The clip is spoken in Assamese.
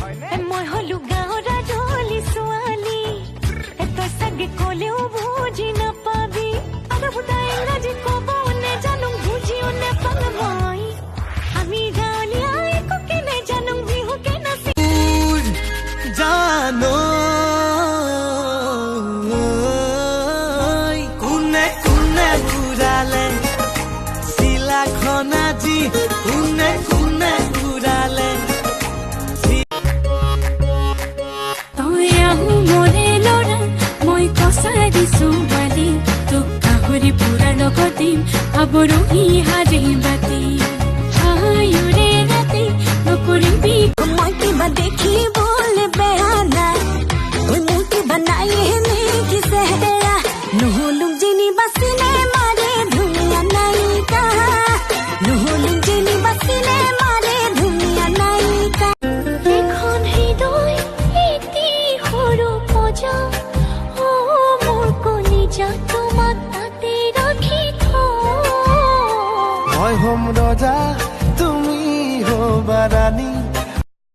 মই হলো গাঁৱৰ ৰাজলি ছোৱালী তই চাগে ক'লেও বুজি নাপাবি আৰু বুটাই ইংৰাজী ক'ব নেজানো বুজিও নেপাল মই আমি গাঁৱলীয়া একোকে নেজানো বিহুকে নাচি জানো কোনে কোনে ঘূৰালে চিলাখন আজি কোনে কোনে ঘূৰালে আবরোহী হারে বাতি আয়ুরে রাতে নকরিবি মই কিবা দেখি বলে বেয়া নাই ওই মুটি বানাই নে কি সেহরা নহলুম জিনি বাসিলে মারে ধুনিয়া নাইকা নহলুম জিনি বাসিলে মারে ধুনিয়া নাইকা এখন হৃদয় এটি হরো পজা ও মোর কলিজা তোমাক তাতে রাখি মই হম ৰজা তুমি হবা ৰাণী